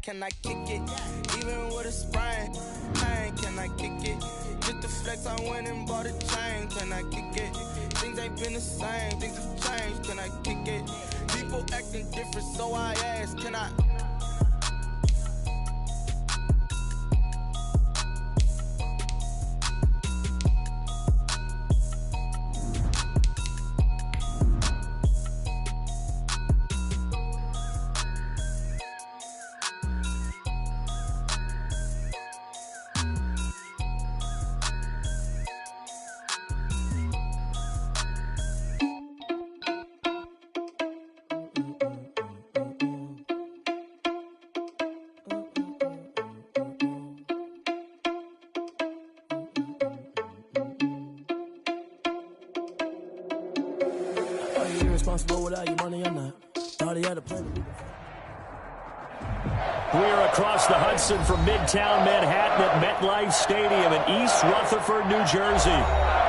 can I kick it? Even with a sprain, pain, can I kick it? Just the flex, I went and bought a chain, can I kick it? Things ain't been the same, things have changed, can I kick it? People acting different, so I ask, can I? Irresponsible without your money or not. Thought he had a plan. We're across the Hudson from Midtown Manhattan at MetLife Stadium in East Rutherford, New Jersey.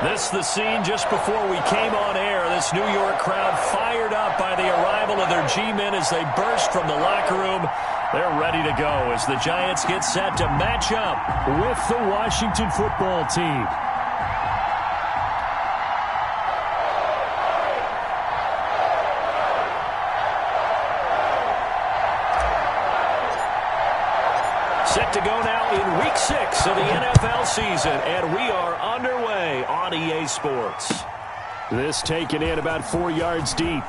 This is the scene just before we came on air. This New York crowd fired up by the arrival of their G-men as they burst from the locker room. They're ready to go as the Giants get set to match up with the Washington football team. Set to go now in Week 6 of the NFL season, and we are underway on EA Sports. This taken in about 4 yards deep.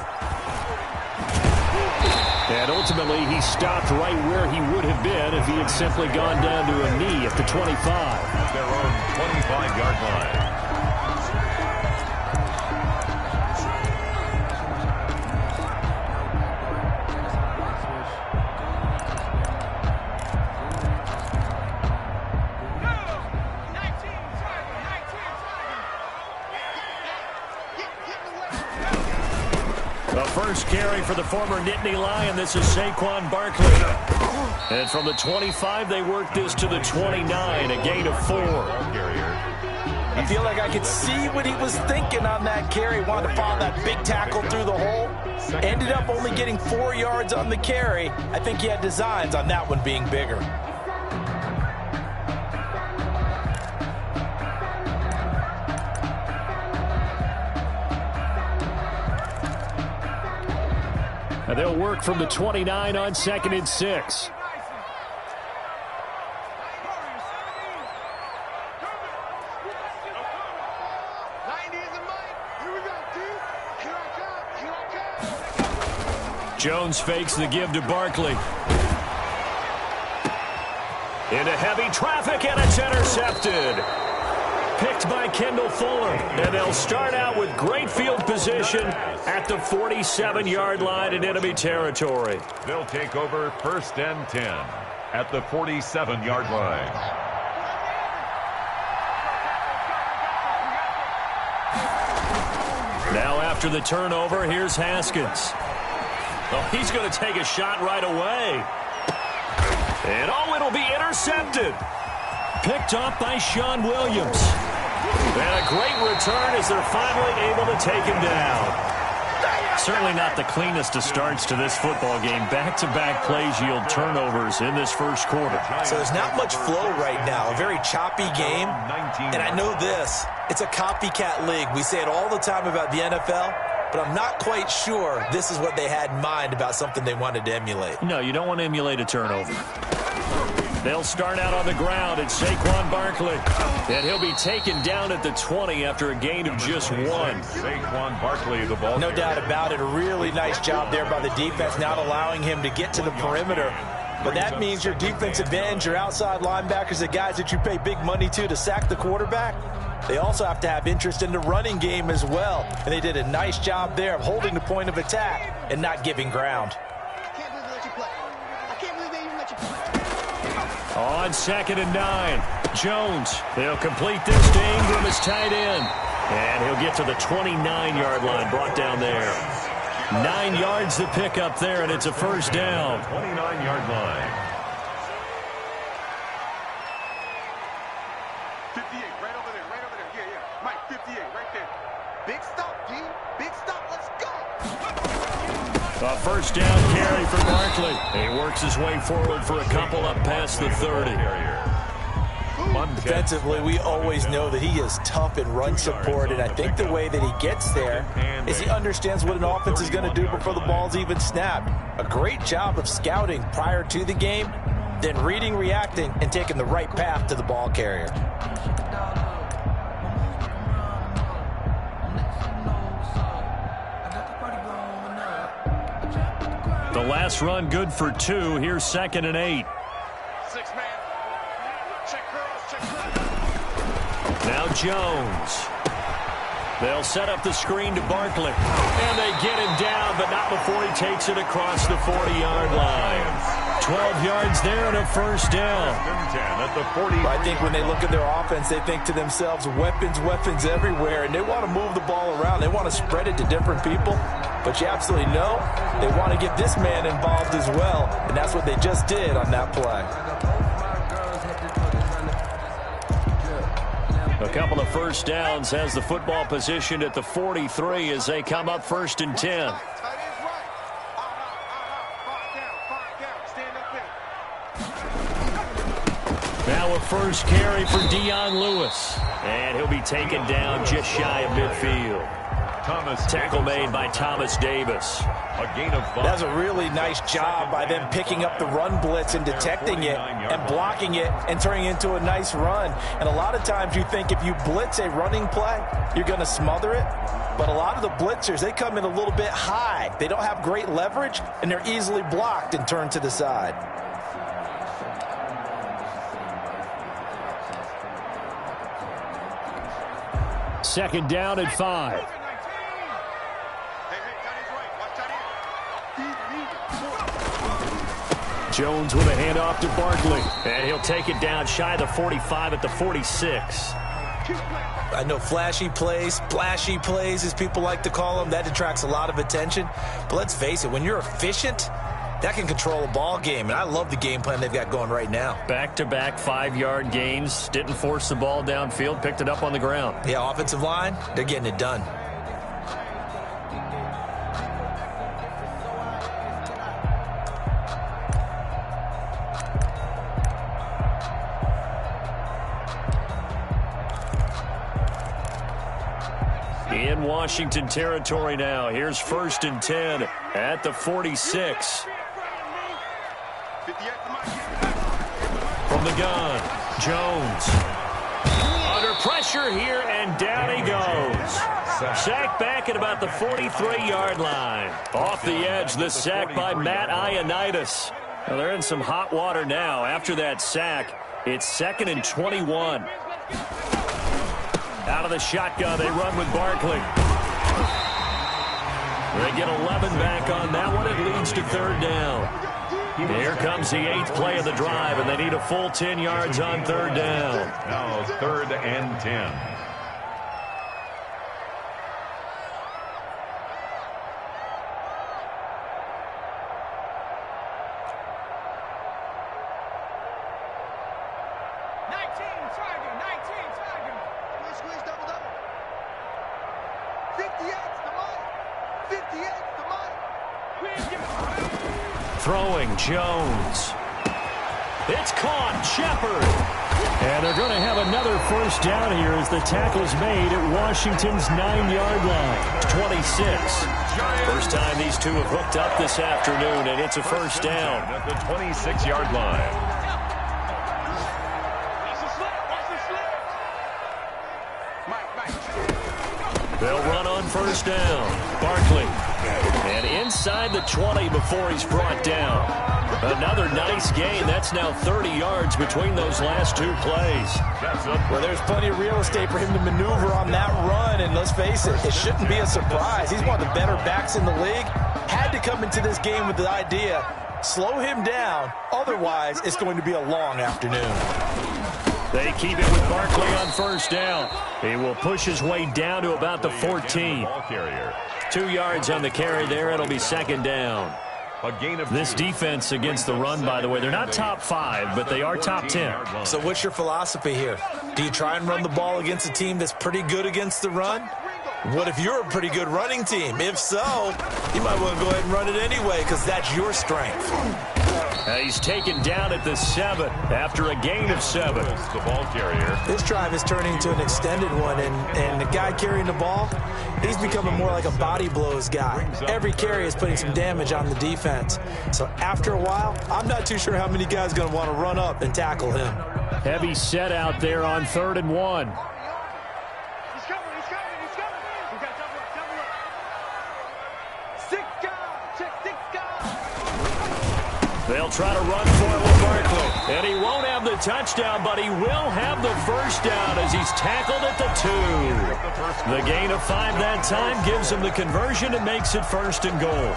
And ultimately, he stopped right where he would have been if he had simply gone down to a knee at the 25. Their own 25-yard line. First carry for the former Nittany Lion. This is Saquon Barkley. And from the 25, they work this to the 29, a gain of 4. I feel like I could see what he was thinking on that carry. Wanted to follow that big tackle through the hole. Ended up only getting 4 yards on the carry. I think he had designs on that one being bigger. And they'll work from the 29 on 2nd and 6. Jones fakes the give to Barkley. Into heavy traffic, and it's intercepted. Picked by Kendall Fuller, and they'll start out with great field position at the 47-yard line in enemy territory. They'll take over 1st and 10 at the 47-yard line. Now after the turnover, here's Haskins. Oh, he's going to take a shot right away. And it'll be intercepted. Picked off by Sean Williams. And a great return as they're finally able to take him down. Certainly not the cleanest of starts to this football game. Back-to-back plays yield turnovers in this first quarter. So there's not much flow right now. A very choppy game. And I know this. It's a copycat league. We say it all the time about the NFL. But I'm not quite sure this is what they had in mind about something they wanted to emulate. No, you don't want to emulate a turnover. They'll start out on the ground at Saquon Barkley. And he'll be taken down at the 20 after a gain of just 1. Saquon Barkley, the ball. No doubt about it. A really nice job there by the defense, not allowing him to get to the perimeter. But that means your defensive ends, your outside linebackers, the guys that you pay big money to sack the quarterback, they also have to have interest in the running game as well. And they did a nice job there of holding the point of attack and not giving ground. On 2nd and 9, Jones. They'll complete this to Ingram as tight end. And he'll get to the 29-yard line, brought down there. 9 yards to pick up there, and it's a first down. 29-yard line. 58, right over there, yeah. Mike, 58, right there. Big stop, D. Big stop, let's go. A first down carry for Barkley. He works his way forward for a couple up past the 30. Defensively, we always know that he is tough in run support, and I think the way that he gets there is he understands what an offense is going to do before the ball's even snapped. A great job of scouting prior to the game, then reading, reacting, and taking the right path to the ball carrier. The last run good for 2. Here's 2nd and 8. Now Jones. They'll set up the screen to Barkley. And they get him down, but not before he takes it across the 40-yard line. 12 yards there and a first down. I think when they look at their offense, they think to themselves, weapons, weapons everywhere, and they want to move the ball around. They want to spread it to different people. But you absolutely know they want to get this man involved as well, and that's what they just did on that play. A couple of first downs has the football positioned at the 43 as they come up 1st and 10. Now a first carry for Dion Lewis. And he'll be taken down just shy of midfield. Tackle made by Thomas Davis. A gain of 5. That's a really nice job by them picking up the run blitz and detecting it and blocking it and turning it into a nice run. And a lot of times you think if you blitz a running play, you're going to smother it. But a lot of the blitzers, they come in a little bit high. They don't have great leverage, and they're easily blocked and turned to the side. Second down at 5. Jones with a handoff to Barkley. And he'll take it down shy of the 45 at the 46. I know flashy plays, splashy plays, as people like to call them, that attracts a lot of attention. But let's face it, when you're efficient, that can control a ball game. And I love the game plan they've got going right now. Back-to-back 5-yard gains. Didn't force the ball downfield. Picked it up on the ground. Yeah, offensive line, they're getting it done. In Washington territory now. Here's 1st and 10 at the 46. From the gun, Jones. Under pressure here, and down he goes. Sacked back at about the 43-yard line. Off the edge, the sack by Matt Ioannidis. Well, they're in some hot water now. After that sack, it's 2nd and 21. Out of the shotgun, they run with Barkley. They get 11 back on that one. It leads to 3rd down. Here comes the 8th play of the drive, and they need a full 10 yards on 3rd down. Now 3rd and 10. Throwing, Jones. It's caught, Shepard. And they're going to have another first down here as the tackle's made at Washington's 9-yard line. 26. First time these two have hooked up this afternoon, and it's a first down. At the 26-yard line. They'll run on first down. Barkley. And inside the 20 before he's brought down. Another nice gain. That's now 30 yards between those last 2 plays. Well, there's plenty of real estate for him to maneuver on that run. And let's face it, it shouldn't be a surprise. He's one of the better backs in the league. Had to come into this game with the idea, slow him down. Otherwise, it's going to be a long afternoon. They keep it with Barkley on first down. He will push his way down to about the 14. 2 yards on the carry there. It'll be 2nd down. This defense against the run, by the way, they're not top 5, but they are top 10. So what's your philosophy here? Do you try and run the ball against a team that's pretty good against the run? What if you're a pretty good running team? If so, you might want to go ahead and run it anyway because that's your strength. He's taken down at the 7 after a gain of 7. The ball carrier. This drive is turning into an extended one, and the guy carrying the ball, he's becoming more like a body blows guy. Every carry is putting some damage on the defense. So after a while, I'm not too sure how many guys are going to want to run up and tackle him. Heavy set out there on 3rd and 1. They'll try to run for it with Barkley. And he won't have the touchdown, but he will have the first down as he's tackled at the 2. The gain of 5 that time gives him the conversion and makes it 1st and goal.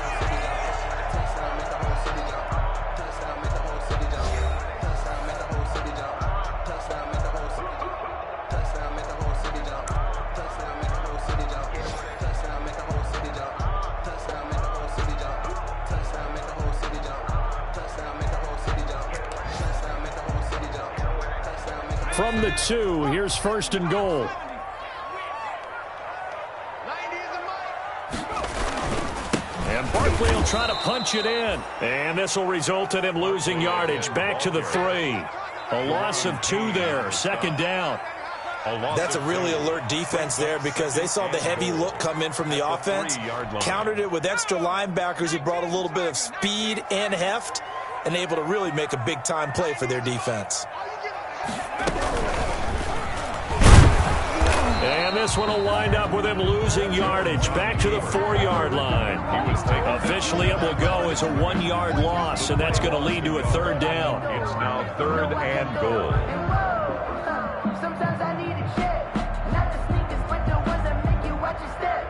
From the 2, here's 1st and goal. And Barkley will try to punch it in. And this will result in him losing yardage. Back to the 3. A loss of 2 there. 2nd down. That's a really alert defense there because they saw the heavy look come in from the offense, countered it with extra linebackers who brought a little bit of speed and heft, and able to really make a big-time play for their defense. And this one will wind up with him losing yardage. Back to the 4-yard line. Officially, it will go as a 1-yard loss, and that's going to lead to a 3rd down. It's now 3rd and goal. Sometimes I need a check, not the sneakers, but the ones that make you watch your step.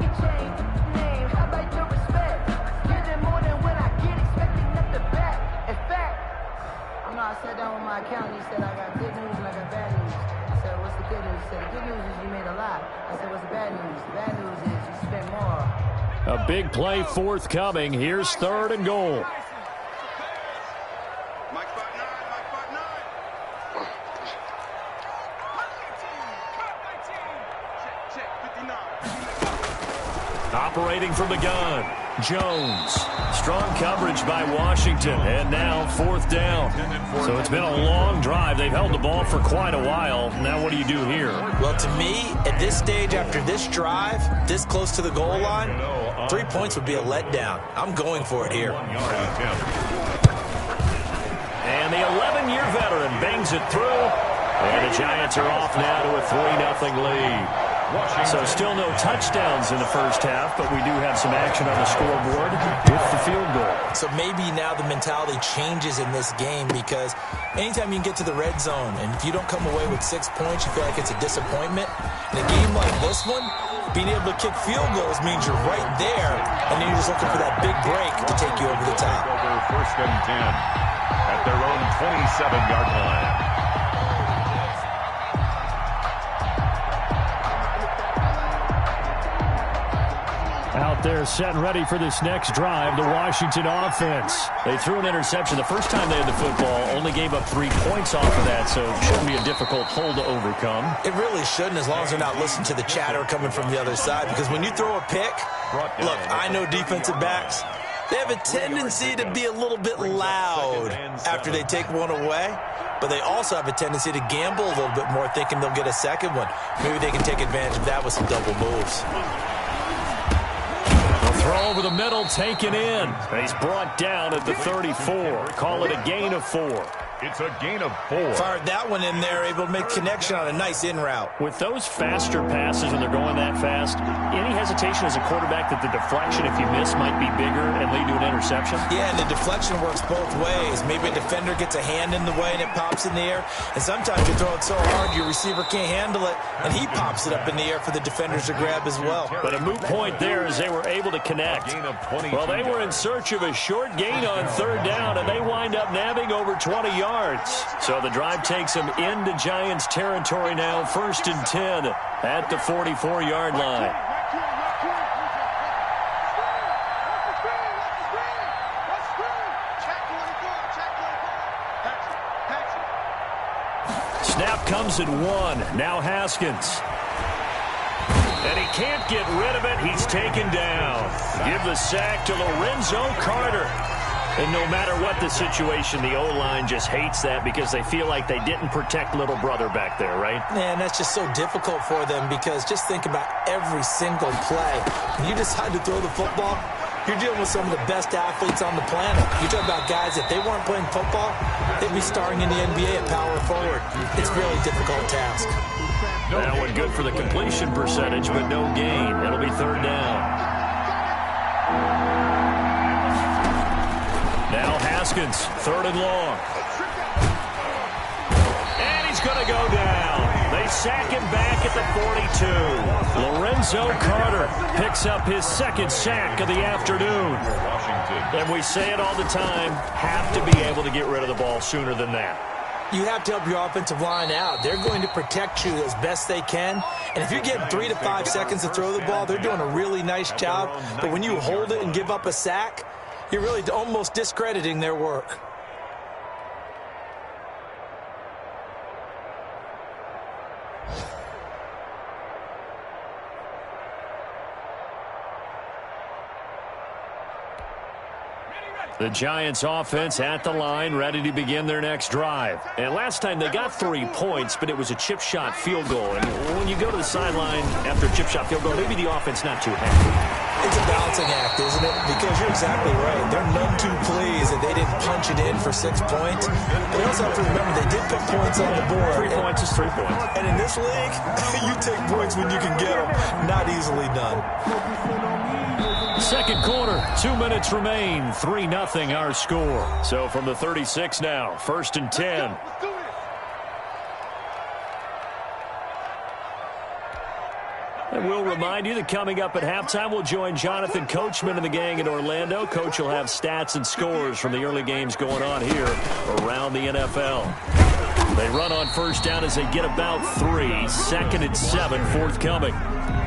You change name, how about your respect? Get it more than when I get expecting up the back. In fact, I sat down with my accountant. He said I got good news and I got bad news. I said, what's the good news? He said, the good news is you made a lot. I said, what's the bad news? The bad news is you spent more. A big play forthcoming. Here's 3rd and goal. Operating from the gun, Jones. Strong coverage by Washington, and now 4th down. So it's been a long drive. They've held the ball for quite a while. Now what do you do here? Well, to me, at this stage, after this drive, this close to the goal line, 3 points would be a letdown. I'm going for it here. And the 11-year veteran bangs it through. And the Giants are off now to a 3-0 lead. So still no touchdowns in the first half, but we do have some action on the scoreboard with the field goal. So maybe now the mentality changes in this game because anytime you can get to the red zone and if you don't come away with 6 points, you feel like it's a disappointment. In a game like this one, being able to kick field goals means you're right there, and then you're just looking for that big break to take you over the top. 1st and 10 at their own 27-yard line. Out there set and ready for this next drive, the Washington offense. They threw an interception the first time they had the football, only gave up 3 points off of that, so it shouldn't be a difficult hole to overcome. It really shouldn't as long as they're not listening to the chatter coming from the other side, because when you throw a pick, look, I know defensive backs, they have a tendency to be a little bit loud after they take one away, but they also have a tendency to gamble a little bit more, thinking they'll get a second one. Maybe they can take advantage of that with some double moves. Throw over the middle, taken in. He's brought down at the 34. Call it a gain of 4. It's a gain of 4. Fired that one in there, able to make connection on a nice in route. With those faster passes when they're going that fast, any hesitation as a quarterback that the deflection, if you miss, might be bigger and lead to an interception? Yeah, and the deflection works both ways. Maybe a defender gets a hand in the way and it pops in the air. And sometimes you throw it so hard your receiver can't handle it, and he pops it up in the air for the defenders to grab as well. But a moot point there as they were able to connect. Well, they were in search of a short gain on 3rd down, and they wind up nabbing over 20 yards. So the drive takes them into Giants territory now, 1st and 10 at the 44-yard line. Snap comes at 1. Now Haskins. And he can't get rid of it. He's taken down. Give the sack to Lorenzo Carter. And no matter what the situation, the O-line just hates that because they feel like they didn't protect little brother back there, right? Man, that's just so difficult for them because just think about every single play. When you decide to throw the football, you're dealing with some of the best athletes on the planet. You talk about guys, if they weren't playing football, they'd be starring in the NBA at power forward. It's a really difficult task. That one good for the completion percentage, but no gain. It'll be third down. Now Haskins, third and long. And he's going to go down. They sack him back at the 42. Lorenzo Carter picks up his second sack of the afternoon. And we say it all the time, have to be able to get rid of the ball sooner than that. You have to help your offensive line out. They're going to protect you as best they can. And if you're getting 3 to 5 seconds to throw the ball, they're doing a really nice job. But when you hold it and give up a sack, you're really almost discrediting their work. The Giants offense at the line, ready to begin their next drive. And last time they got 3 points, but it was a chip shot field goal. And when you go to the sideline after a chip shot field goal, maybe the offense not too happy. It's a balancing act, isn't it? Because you're exactly right. They're none too pleased that they didn't punch it in for 6 points. But they also have to remember they did put points on the board. 3 points is 3 points. And in this league, you take points when you can get them. Not easily done. Second quarter, 2 minutes remain. 3-0 our score. So from the 36 now, 1st and 10. And we'll remind you that coming up at halftime, we'll join Jonathan Coachman and the gang in Orlando. Coach will have stats and scores from the early games going on here around the NFL. They run on first down as they get about 3. 2nd and 7 forthcoming.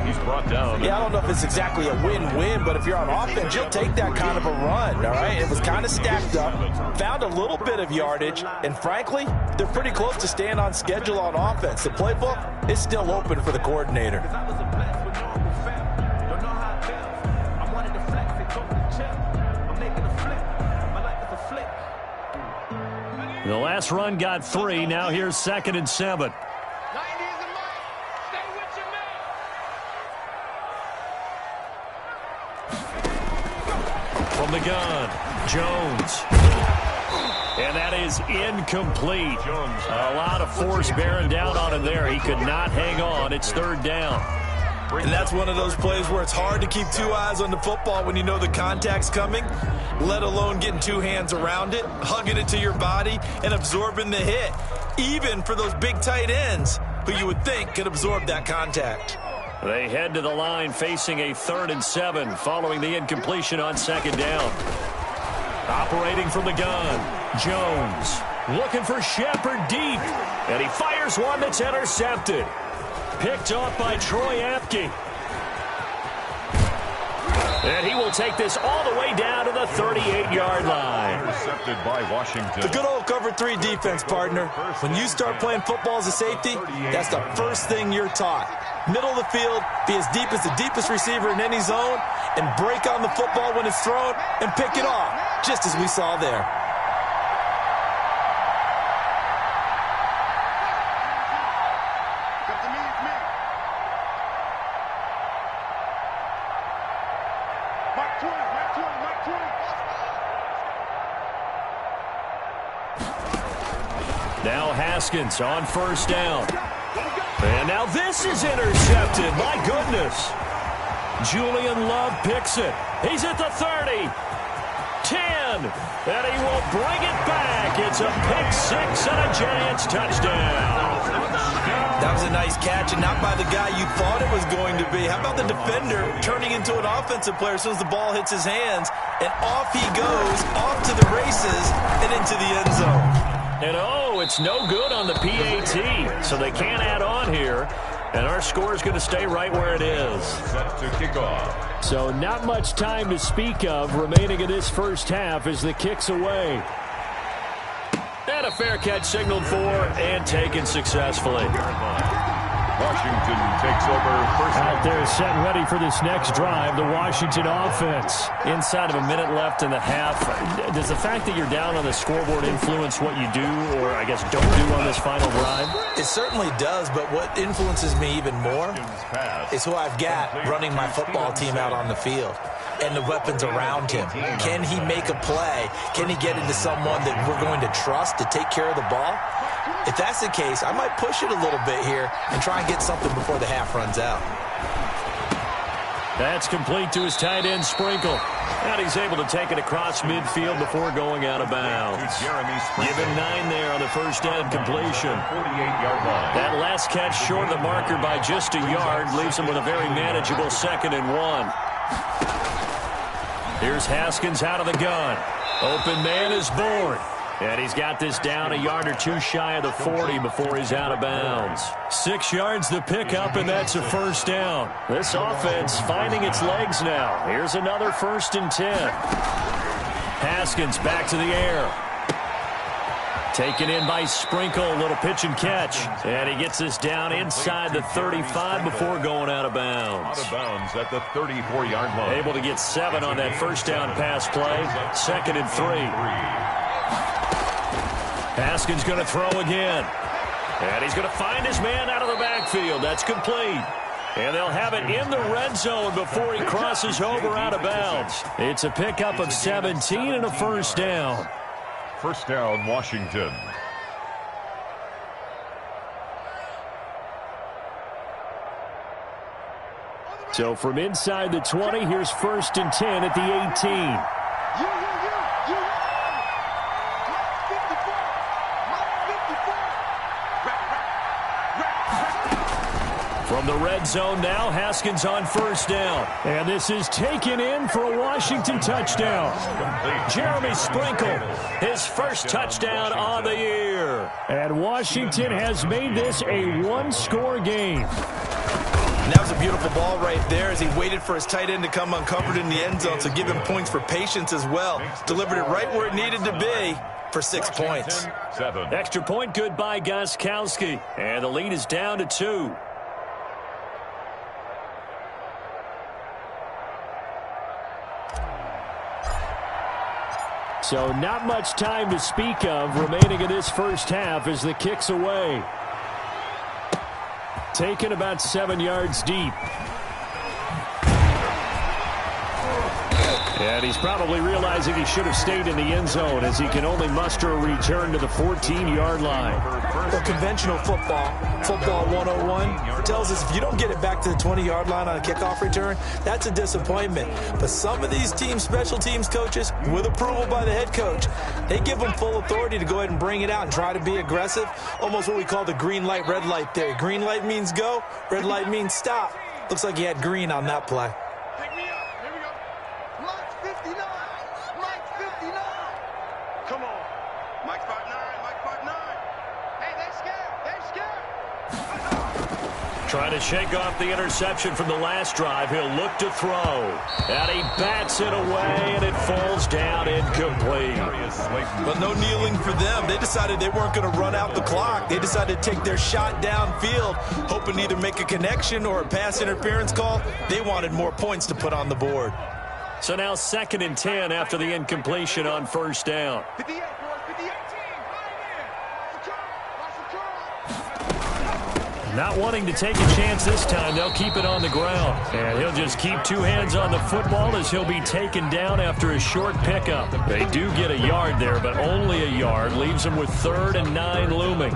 He's brought down. Yeah, I don't know if it's exactly a win-win, but if you're on offense, you'll take that kind of a run, all right? It was kind of stacked up, found a little bit of yardage, and frankly, they're pretty close to staying on schedule on offense. The playbook is still open for the coordinator. The last run got 3. Now here's 2nd and 7. From the gun, Jones. And that is incomplete. A lot of force bearing down on him there. He could not hang on. It's third down. And that's one of those plays where it's hard to keep 2 eyes on the football when you know the contact's coming, let alone getting 2 hands around it, hugging it to your body, and absorbing the hit, even for those big tight ends who you would think could absorb that contact. They head to the line facing a 3rd and 7 following the incompletion on 2nd down. Operating from the gun, Jones looking for Shepard deep, and he fires one that's intercepted. Picked off by Troy Apke. And he will take this all the way down to the 38-yard line. Intercepted by Washington. The good old cover 3 defense, partner. When you start playing football as a safety, that's the first thing you're taught. Middle of the field, be as deep as the deepest receiver in any zone, and break on the football when it's thrown and pick it off, just as we saw there. Now Haskins on first down. And now this is intercepted. My goodness. Julian Love picks it. He's at the 30. 10. And he will bring it back. It's a pick 6 and a Giants touchdown. That was a nice catch, and not by the guy you thought it was going to be. How about the defender turning into an offensive player as soon as the ball hits his hands, and off he goes, off to the races, and into the end zone. And oh, it's no good on the PAT, so they can't add on here. And our score is going to stay right where it is. Set to kick off. So not much time to speak of remaining in this first half as the kick's away. And a fair catch signaled for and taken successfully. Washington takes over first. Out there set ready for this next drive, the Washington offense. Inside of a minute left in the half, does the fact that you're down on the scoreboard influence what you do, or I guess don't do on this final drive? It certainly does, but what influences me even more is who I've got running my football team out on the field and the weapons around him. Can he make a play? Can he get into someone that we're going to trust to take care of the ball? If that's the case, I might push it a little bit here and try and get something before the half runs out. That's complete to his tight end, Sprinkle. And he's able to take it across midfield before going out of bounds. Given 9 there on the first down completion. 48-yard line. That last catch short of the marker by just a yard leaves him with a very manageable 2nd and 1. Here's Haskins out of the gun. Open man is born. And he's got this down a yard or two shy of the 40 before he's out of bounds. 6 yards the pickup, and that's a first down. This offense finding its legs now. Here's another 1st and 10. Haskins back to the air. Taken in by Sprinkle, a little pitch and catch. And he gets this down inside the 35 before going out of bounds. Out of bounds at the 34-yard line. Able to get 7 on that first down pass play. 2nd and 3. Haskins going to throw again. And he's going to find his man out of the backfield. That's complete. And they'll have it in the red zone before he crosses over out of bounds. It's a pickup of 17 and a first down. First down, Washington. So from inside the 20, here's 1st and 10 at the 18. From the red zone now, Haskins on first down. And this is taken in for a Washington touchdown. Jeremy Sprinkle, his first touchdown on the year. And Washington has made this a one-score game. And that was a beautiful ball right there as he waited for his tight end to come uncovered in the end zone, so give him points for patience as well. Delivered it right where it needed to be for 6 points. 7. Extra point good by Gostkowski. And the lead is down to 2. So not much time to speak of remaining in this first half as the kick's away. Taken about 7 yards deep. And he's probably realizing he should have stayed in the end zone as he can only muster a return to the 14-yard line. Well, conventional football 101, tells us if you don't get it back to the 20-yard line on a kickoff return, that's a disappointment. But some of these teams, special teams coaches, with approval by the head coach, they give them full authority to go ahead and bring it out and try to be aggressive. Almost what we call the green light, red light theory. Green light means go, red light means stop. Looks like he had green on that play. Trying to shake off the interception from the last drive. He'll look to throw. And he bats it away, and it falls down incomplete. But no kneeling for them. They decided they weren't going to run out the clock. They decided to take their shot downfield, hoping to either make a connection or a pass interference call. They wanted more points to put on the board. So now 2nd and 10 after the incompletion on first down. Not wanting to take a chance this time, they'll keep it on the ground. And he'll just keep 2 hands on the football as he'll be taken down after a short pickup. They do get a yard there, but only a yard. Leaves them with 3rd and 9 looming.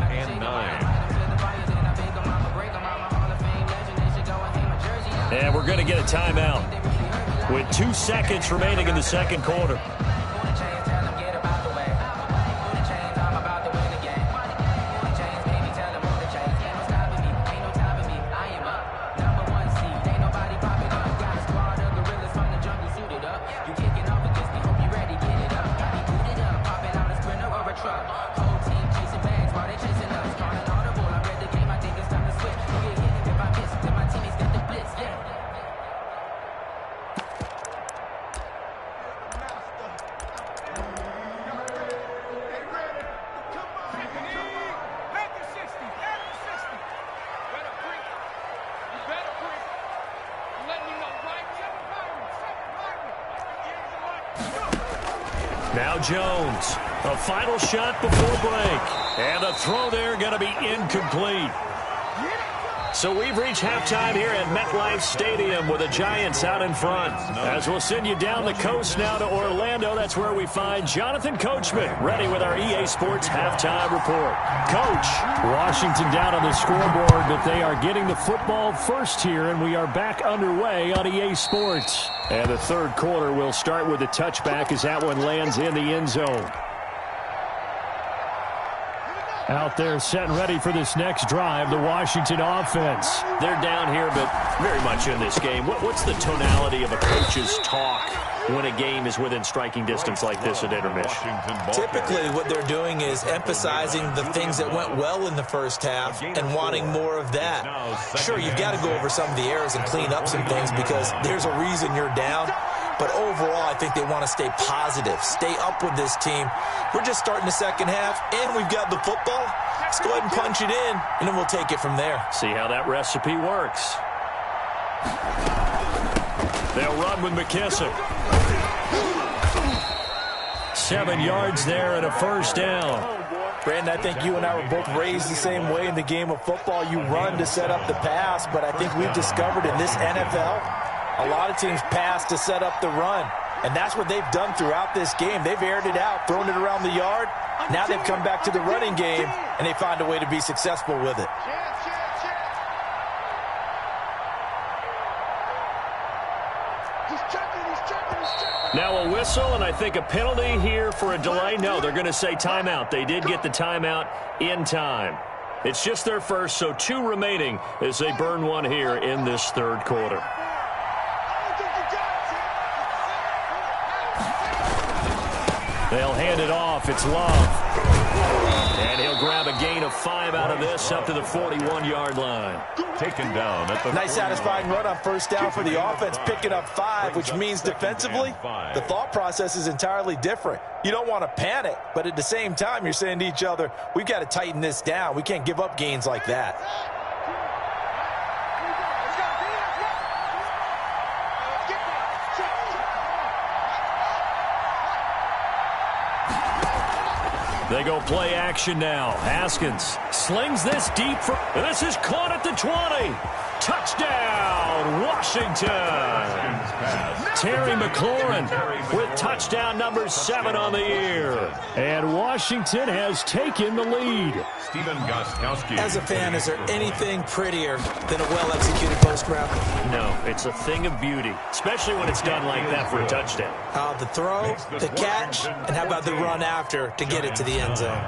And we're going to get a timeout with 2 seconds remaining in the second quarter. Jones. A final shot before break. And the throw there going to be incomplete. So we've reached halftime here at MetLife Stadium with the Giants out in front. As we'll send you down the coast now to Orlando, that's where we find Jonathan Coachman ready with our EA Sports halftime report. Coach, Washington down on the scoreboard, but they are getting the football first here, and we are back underway on EA Sports. And the third quarter will start with a touchback as that one lands in the end zone. Out there set and ready for this next drive, the Washington offense. They're down here, but very much in this game. What's the tonality of a coach's talk when a game is within striking distance like this at intermission? Typically, what they're doing is emphasizing the things that went well in the first half and wanting more of that. Sure, you've got to go over some of the errors and clean up some things because there's a reason you're down. But overall, I think they want to stay positive, stay up with this team. We're just starting the second half, and we've got the football. Let's go ahead and punch it in, and then we'll take it from there. See how that recipe works. They'll run with McKissick. 7 yards there and a first down. Brandon, I think you and I were both raised the same way in the game of football. You run to set up the pass, but I think we've discovered in this NFL, a lot of teams pass to set up the run, and that's what they've done throughout this game. They've aired it out, thrown it around the yard. Now they've come back to the running game, and they find a way to be successful with it. Now a whistle, and I think a penalty here for a delay. No, they're going to say timeout. They did get the timeout in time. It's just their first, so 2 remaining as they burn one here in this third quarter. They'll hand it off. It's Love. And he'll grab a gain of 5 out of this up to the 41-yard line. Taken down at the nice satisfying run on first down for the offense, picking up 5, which means defensively, the thought process is entirely different. You don't want to panic, but at the same time, you're saying to each other, we've got to tighten this down. We can't give up gains like that. They go play action now. Haskins slings this deep. This is caught at the 20. Touchdown, Washington. Terry McLaurin with touchdown number 7 on the year. And Washington has taken the lead. Stephen Gostkowski. As a fan, is there anything prettier than a well-executed post route? No, it's a thing of beauty, especially when it's done like that for a touchdown. The throw, the catch, and how about the run after to get it to the end zone?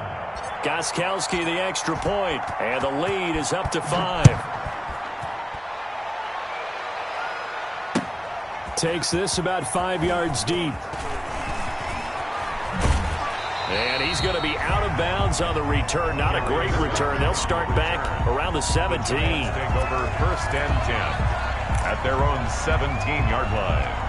Gostkowski the extra point, and the lead is up to 5. Takes this about 5 yards deep. And he's going to be out of bounds on the return. Not a great return. They'll start back around the 17. Take over first and 10 at their own 17-yard line.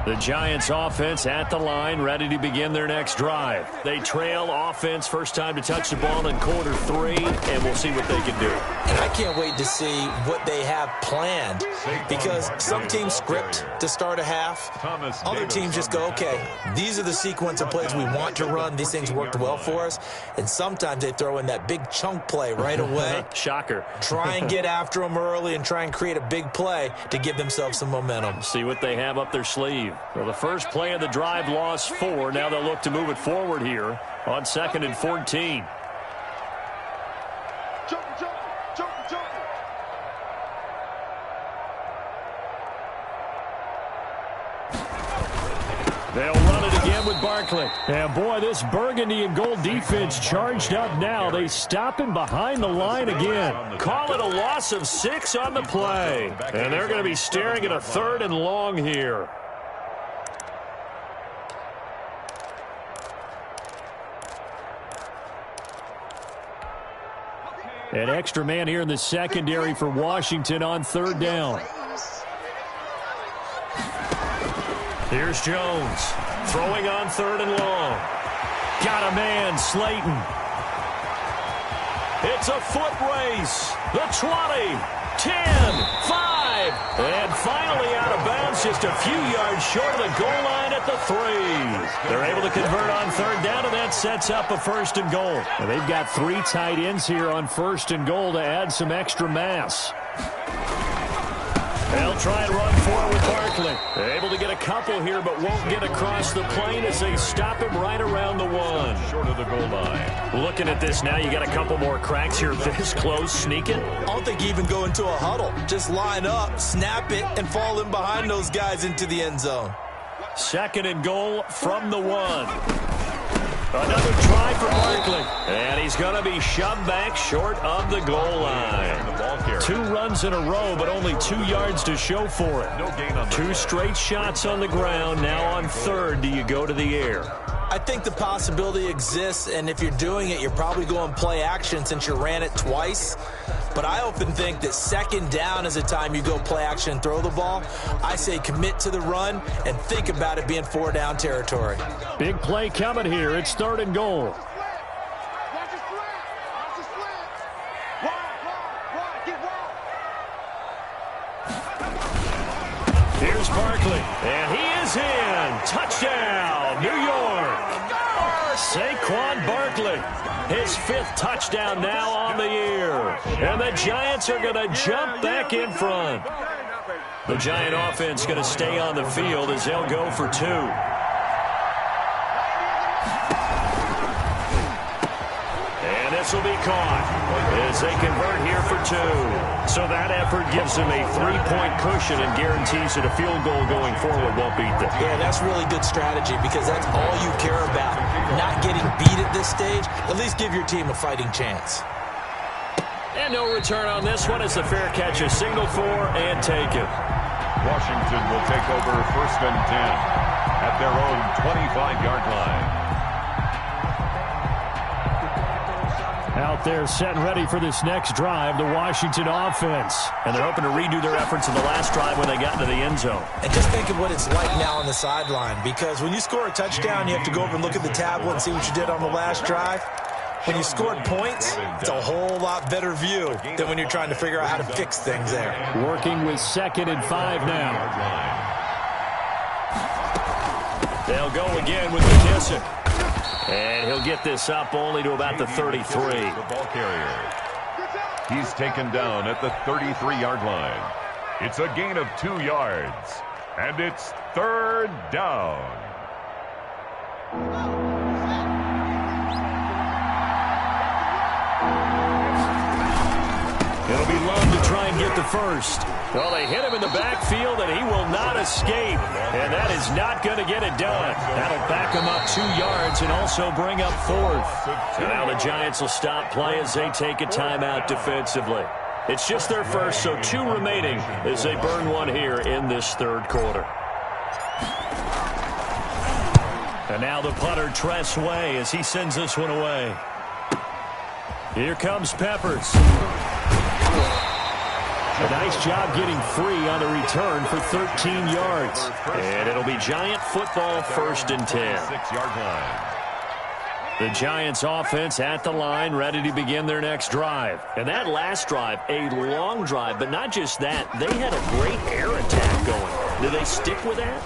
The Giants offense at the line, ready to begin their next drive. They trail offense, first time to touch the ball in quarter 3, and we'll see what they can do. And I can't wait to see what they have planned, because some teams script to start a half. Other teams just go, okay, these are the sequence of plays we want to run. These things worked well for us. And sometimes they throw in that big chunk play right away. Shocker. Try and get after them early and try and create a big play to give themselves some momentum. See what they have up their sleeve. Well, the first play of the drive lost 4. Now they'll look to move it forward here on 2nd and 14. They'll run it again with Barkley. And boy, this burgundy and gold defense charged up now. They stop him behind the line again. Call it a loss of 6 on the play. And they're going to be staring at a 3rd and long here. An extra man here in the secondary for Washington on 3rd down. Here's Jones throwing on 3rd and long. Got a man, Slayton. It's a foot race. The 20, 10, 5, and finally out of bounds just a few yards short of the goal line at the 3. They're able to convert on third down, and that sets up a first and goal. And they've got 3 tight ends here on first and goal to add some extra mass. They'll try and run forward with Barkley. They're able to get a couple here, but won't get across the plane as they stop him right around the 1. Short of the goal line. Looking at this now, you got a couple more cracks here this close, sneaking. I don't think you even go into a huddle. Just line up, snap it, and fall in behind those guys into the end zone. Second and goal from the 1. Another try for Barkley. And he's going to be shoved back short of the goal line. 2 runs in a row, but only 2 yards to show for it. No gain on the 2 straight shots on the ground. Now on third, do you go to the air? I think the possibility exists, and if you're doing it, you're probably going play action since you ran it twice. But I often think that second down is a time you go play action and throw the ball. I say commit to the run and think about it being 4 down territory. Big play coming here. It's third and goal. Here's Barkley, and he is in. Touchdown, New York. Saquon Barkley, his 5th touchdown now on the year. And the Giants are going to jump back in front. The Giant offense going to stay on the field as they'll go for 2. And this will be caught as they convert here for 2. So that effort gives them a 3-point cushion and guarantees that a field goal going forward won't beat them. Yeah, that's really good strategy because that's all you care about. Not getting beat at this stage. At least give your team a fighting chance. And no return on this one as the fair catch is signaled for and taken. Washington will take over first and 10 at their own 25-yard line. Out there set and ready for this next drive, the Washington offense. And they're hoping to redo their efforts in the last drive when they got into the end zone. And just think of what it's like now on the sideline, because when you score a touchdown, you have to go over and look at the tablet and see what you did on the last drive. When you scored points, it's a whole lot better view than when you're trying to figure out how to fix things there. Working with 2nd and 5 now. They'll go again with McKissick. And he'll get this up only to about the 33. The ball carrier. He's taken down at the 33-yard line. It's a gain of 2 yards. And it's third down. It'll be Love to try and get the first. Well, they hit him in the backfield, and he will not escape. And that is not going to get it done. That'll back him up 2 yards and also bring up 4th. And now the Giants will stop play as they take a timeout defensively. It's just their first, so 2 remaining as they burn 1 here in this third quarter. And now the punter, Tress Way, as he sends this one away. Here comes Peppers. A nice job getting free on the return for 13 yards. And it'll be Giant football first and 10. 6-yard line. The Giants offense at the line, ready to begin their next drive. And that last drive, a long drive, but not just that. They had a great air attack going. Do they stick with that?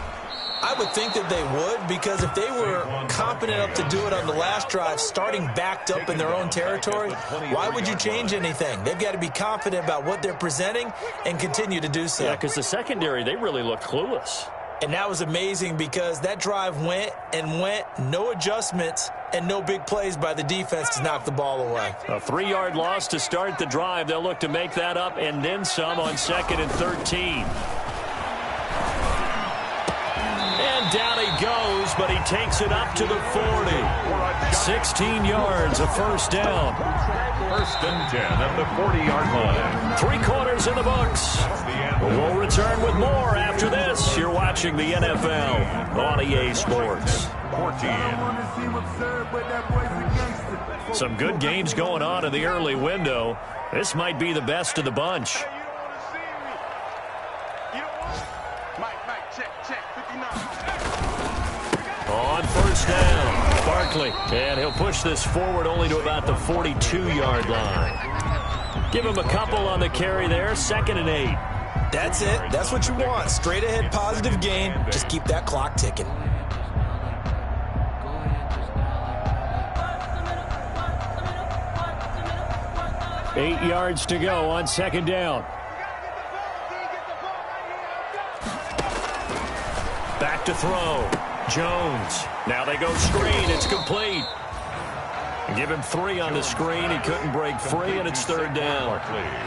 I would think that they would, because if they were confident enough to do it on the last drive, starting backed up in their own territory, why would you change anything? They've got to be confident about what they're presenting and continue to do so. Yeah, because the secondary, they really looked clueless. And that was amazing because that drive went and went, no adjustments, and no big plays by the defense to knock the ball away. A 3-yard loss to start the drive. They'll look to make that up and then some on 2nd and 13. And down he goes, but he takes it up to the 40. 16 yards, a first down. First and 10 at the 40-yard line. 3 quarters in the books. We'll return with more after this. You're watching the NFL on EA Sports. 14. Some good games going on in the early window. This might be the best of the bunch. On first down. Barkley, and he'll push this forward only to about the 42-yard line. Give him a couple on the carry there, 2nd and 8. That's it. That's what you want. Straight ahead positive gain. Just keep that clock ticking. Eight yards to go on 2nd down. Back to throw. Jones. Now they go screen. It's complete. Give him 3 on the screen. He couldn't break free, and it's 3rd down.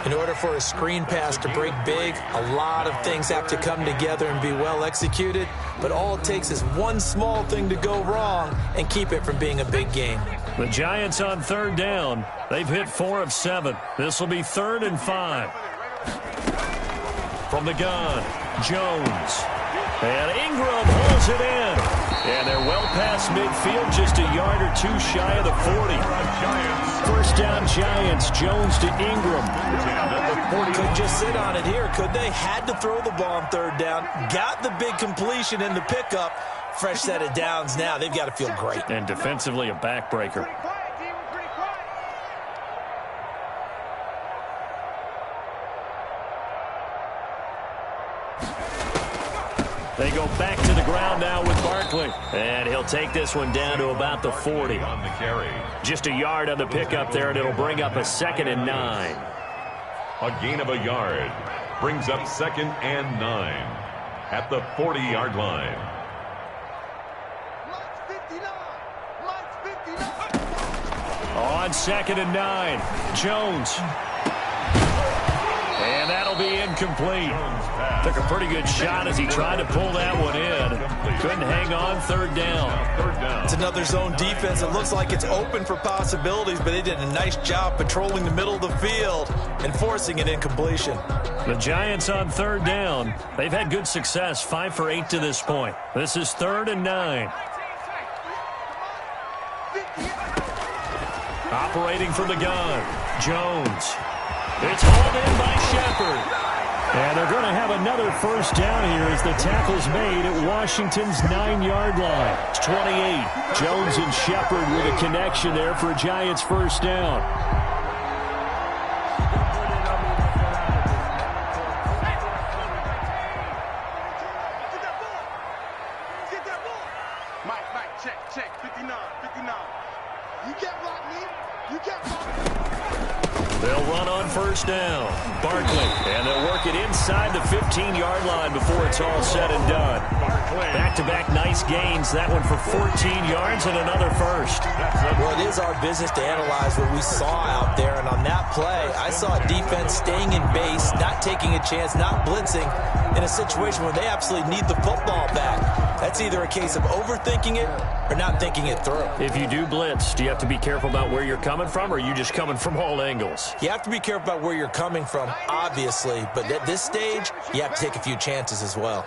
In order for a screen pass to break big, a lot of things have to come together and be well executed. But all it takes is one small thing to go wrong and keep it from being a big game. The Giants on 3rd down. They've hit 4 of 7. This will be 3rd and 5. From the gun, Jones. And Ingram holds it in. And they're well past midfield, just a yard or 2 shy of the 40. 1st down Giants, Jones to Ingram. Could just sit on it here, could they? Had to throw the ball on 3rd down. Got the big completion in the pickup. Fresh set of downs now. They've got to feel great. And defensively a backbreaker. They go back to the ground now with Barkley. And he'll take this one down to about the 40. On the carry. Just a yard on the pickup there, and it'll bring up a 2nd and 9. A gain of a yard brings up 2nd and 9 at the 40-yard line. On 2nd and 9, Jones. And that'll be incomplete. Took a pretty good shot as he tried to pull that one in. Couldn't hang on, 3rd down. It's another zone defense. It looks like it's open for possibilities, but they did a nice job patrolling the middle of the field and forcing an incompletion. The Giants on 3rd down. They've had good success, 5 for 8 to this point. This is 3rd and 9. Operating from the gun, Jones. It's hauled in by Shepard. And they're going to have another 1st down here as the tackle's made at Washington's 9-yard line. It's 28. Jones and Shepard with a connection there for a Giants 1st down. Mike, check, 59. You can't block me. You can't block me. They'll run on 1st down. Barkley, and they'll work it inside the 15-yard line before it's all said and done. Back-to-back nice gains. That one for 14 yards and another 1st. Well, it is our business to analyze what we saw out there, and on that play, I saw a defense staying in base, not taking a chance, not blitzing, in a situation where they absolutely need the football back. That's either a case of overthinking it or not thinking it through. If you do blitz, do you have to be careful about where you're coming from, or are you just coming from all angles? You have to be careful about where you're coming from, obviously, but at this stage, you have to take a few chances as well.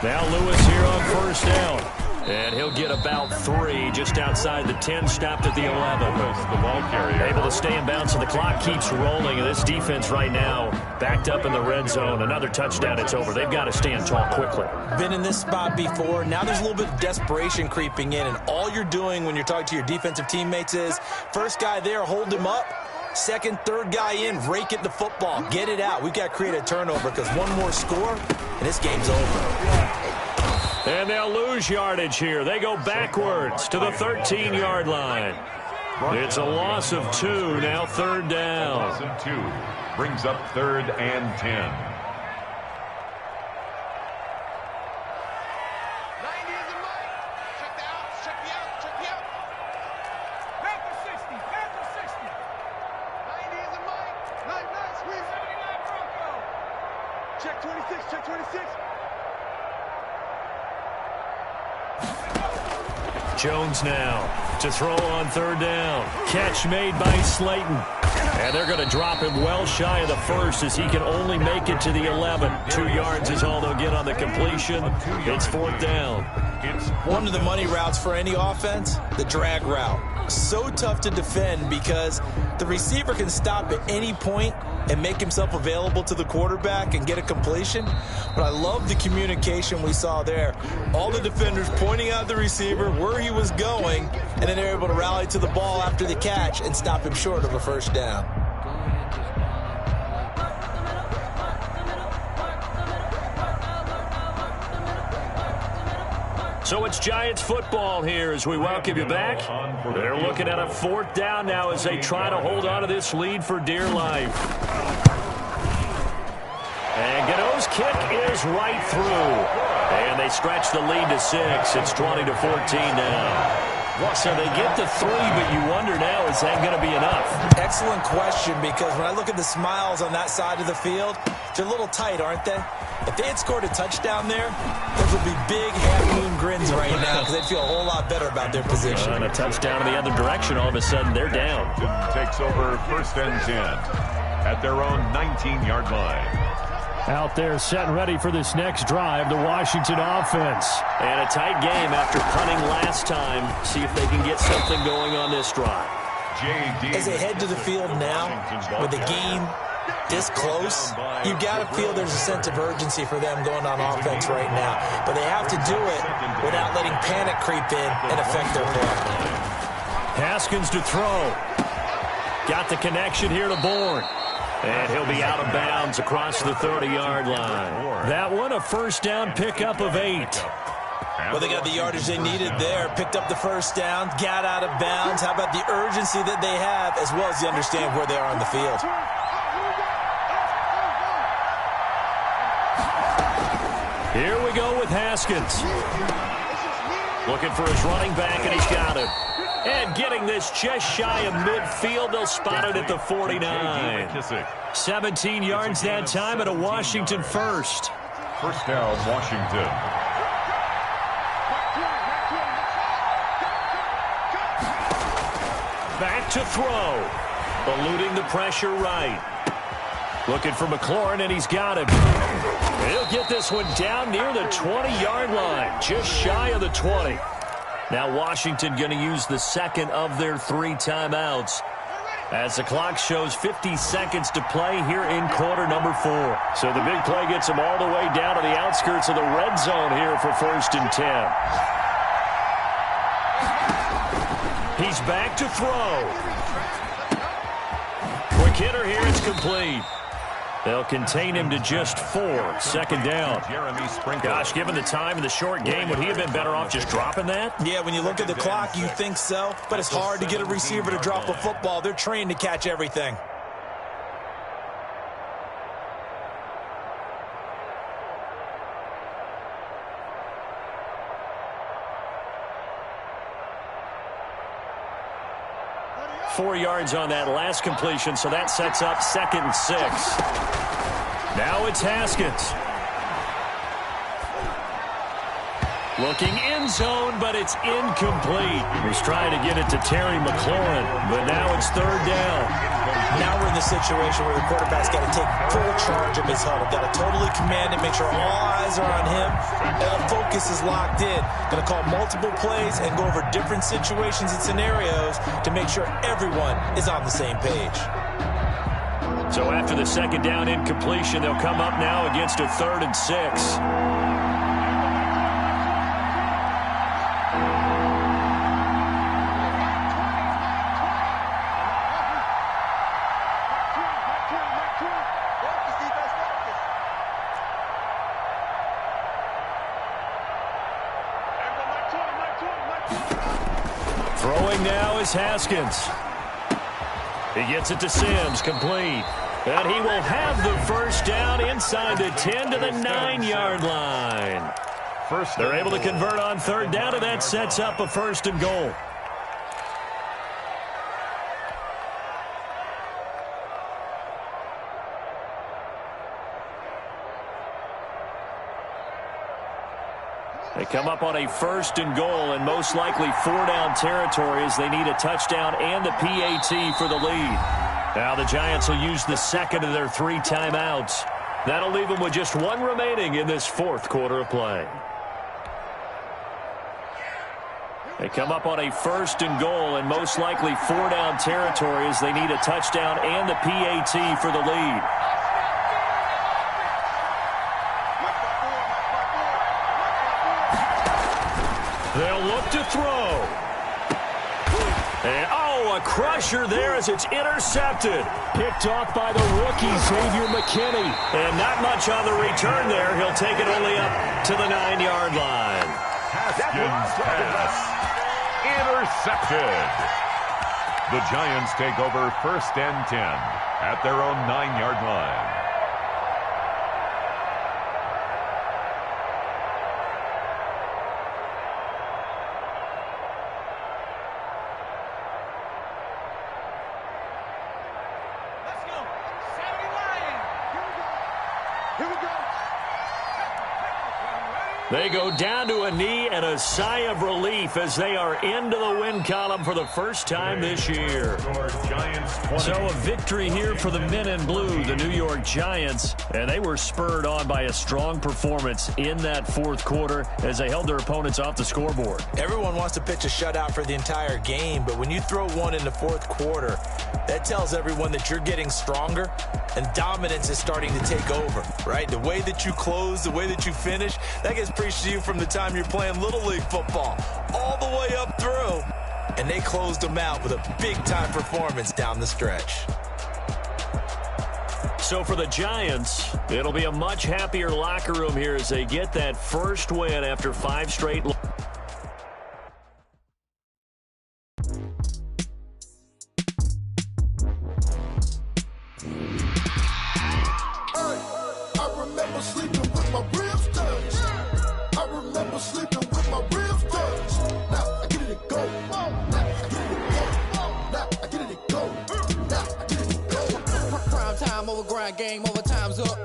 Now Lewis here on 1st down. And he'll get about 3 just outside the 10, stopped at the 11. The ball carrier. Able to stay in bounds, and the clock keeps rolling. And this defense right now backed up in the red zone. Another touchdown, it's over. They've got to stand tall quickly. Been in this spot before. Now there's a little bit of desperation creeping in, and all you're doing when you're talking to your defensive teammates is, first guy there, hold him up. Second, third guy in, rake it the football. Get it out. We've got to create a turnover because one more score, and this game's over. And they'll lose yardage here. They go backwards to the 13-yard line. It's a loss of 2, now 3rd down. Loss of 2 brings up 3rd and 10. Check 26, check 26. Jones now to throw on 3rd down. Catch made by Slayton. And they're going to drop him well shy of the 1st as he can only make it to the 11. 2 yards is all they'll get on the completion. It's 4th down. One of the money routes for any offense, the drag route. So tough to defend because the receiver can stop at any point and make himself available to the quarterback and get a completion. But I love the communication we saw there. All the defenders pointing out the receiver where he was going, and then they're able to rally to the ball after the catch and stop him short of a first down. So it's Giants football here as we welcome you back. They're looking at a 4th down now as they try to hold on to this lead for dear life. And Gano's kick is right through. And they stretch the lead to 6. It's 20-14 now. So they get to 3, but you wonder now, is that going to be enough? Excellent question, because when I look at the smiles on that side of the field, they're a little tight, aren't they? If they had scored a touchdown there, those would be big half-moon grins right now because they'd feel a whole lot better about their position. And a touchdown in the other direction, all of a sudden they're down. Takes over 1st and 10 at their own 19-yard line. Out there set and ready for this next drive, the Washington offense. And a tight game after punting last time. See if they can get something going on this drive. As they head to the field now, with the game this close, you got to feel there's a sense of urgency for them going on offense right now. But they have to do it without letting panic creep in and affect their play. Haskins to throw. Got the connection here to Bourne. And he'll be out of bounds across the 30-yard line. That one, a first down pickup of 8. Well, they got the yardage they needed there. Picked up the first down, got out of bounds. How about the urgency that they have, as well as they understand where they are on the field? Here we go with Haskins. Looking for his running back, and he's got it. And getting this just shy of midfield, they'll spot it at the 49. 17 yards that time at a Washington first. First down, Washington. Back to throw. Eluding the pressure right. Looking for McLaurin, and he's got him. He'll get this one down near the 20-yard line, just shy of the 20. Now Washington going to use the second of their 3 timeouts as the clock shows 50 seconds to play here in quarter number 4. So the big play gets them all the way down to the outskirts of the red zone here for 1st and 10. He's back to throw. Quick hitter here, it's complete. They'll contain him to just 4. 2nd down. Gosh, given the time in the short game, would he have been better off just dropping that? Yeah, when you look at the clock, you think so. But it's hard to get a receiver to drop a football. They're trained to catch everything. Four yards on that last completion, so that sets up 2nd and 6. Now it's Haskins. Looking end zone, but it's incomplete. He's trying to get it to Terry McLaurin, but now it's 3rd down. Now we're in the situation where the quarterback's got to take full charge of his huddle. Got to totally command it, make sure all eyes are on him. All focus is locked in. Going to call multiple plays and go over different situations and scenarios to make sure everyone is on the same page. So after the 2nd down incompletion, they'll come up now against a 3rd and 6. Throwing now is Haskins. He gets it to Sims, complete. And he will have the first down inside the 10 to the 9-yard line. They're able to convert on 3rd down, and that sets up a 1st and goal. They come up on a 1st and goal, and most likely 4-down territory as they need a touchdown and the PAT for the lead. Now the Giants will use the 2nd of their 3 timeouts. That'll leave them with just 1 remaining in this 4th quarter of play. They come up on a 1st and goal and most likely 4-down territory as they need a touchdown and the PAT for the lead. They'll look to throw. And, a crusher there as it's intercepted. Picked off by the rookie, Xavier McKinney. And not much on the return there. He'll take it only up to the 9-yard line. Haskins pass. Intercepted. The Giants take over 1st and 10 at their own 9-yard line. They go down to a knee and a sigh of relief as they are into the win column for the first time this year. So a victory here for the men in blue, the New York Giants, and they were spurred on by a strong performance in that 4th quarter as they held their opponents off the scoreboard. Everyone wants to pitch a shutout for the entire game, but when you throw one in the 4th quarter, that tells everyone that you're getting stronger and dominance is starting to take over, right? The way that you close, the way that you finish, that gets preached to you from the time you're playing Little League football all the way up through. And they closed them out with a big-time performance down the stretch. So for the Giants, it'll be a much happier locker room here as they get that first win after 5 straight. Game over, time's up.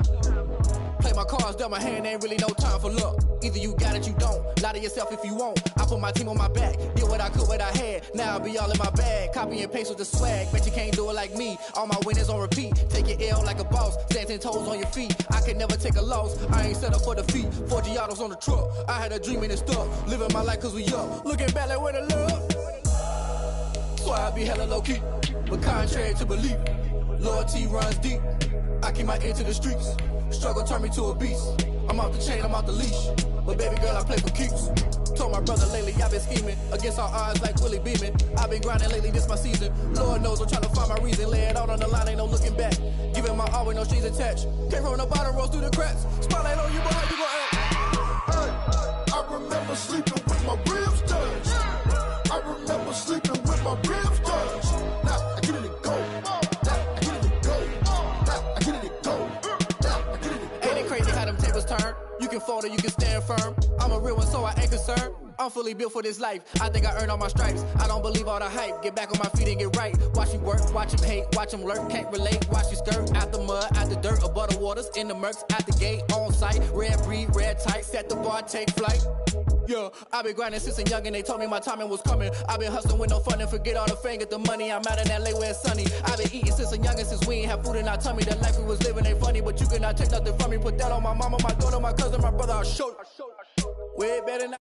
Play my cards, dealt my hand, ain't really no time for luck. Either you got it, you don't. Lie to yourself if you won't. I put my team on my back, did what I could, what I had. Now I'll be all in my bag. Copy and paste with the swag. Bet you can't do it like me. All my winners on repeat. Take your L like a boss. Stand 10 toes on your feet. I can never take a loss. I ain't set up for defeat. 4 Giottos on the truck. I had a dream and it stuck. Living my life cause we up. Looking back like where the love. So I be hella low key. But contrary to belief, loyalty runs deep. I keep my ear to the streets. Struggle turned me to a beast. I'm off the chain, I'm off the leash. But baby girl, I play for keeps. Told my brother lately, I've been scheming. Against all odds like Willie Beeman. I've been grinding lately, this my season. Lord knows I'm trying to find my reason. Lay it out on the line, ain't no looking back. Giving my all with no strings attached. Came from the bottom, rose through the cracks. Spotlight on you, boy, how you gon' act? Hey, I remember sleeping with my ribs touched. I remember sleeping with my ribs touched. Now I get it to go. You can fold or you can stand firm. I'm a real one, so I ain't concerned. I'm fully built for this life. I think I earned all my stripes. I don't believe all the hype. Get back on my feet and get right. Watch you work, watch him hate, watch him lurk. Can't relate, watch you skirt. Out the mud, out the dirt, above the waters, in the murks, out the gate, on site. Red breed, red tight, set the bar, take flight. Yeah, I've been grinding since a young and they told me my timing was coming. I've been hustling with no fun and forget all the fame, get the money. I'm out in LA where it's sunny. I've been eating since a young and since we ain't have food in our tummy. The life we was living ain't funny, but you cannot take nothing from me. Put that on my mama, my daughter, my cousin, my brother, I'll show you. Way better now.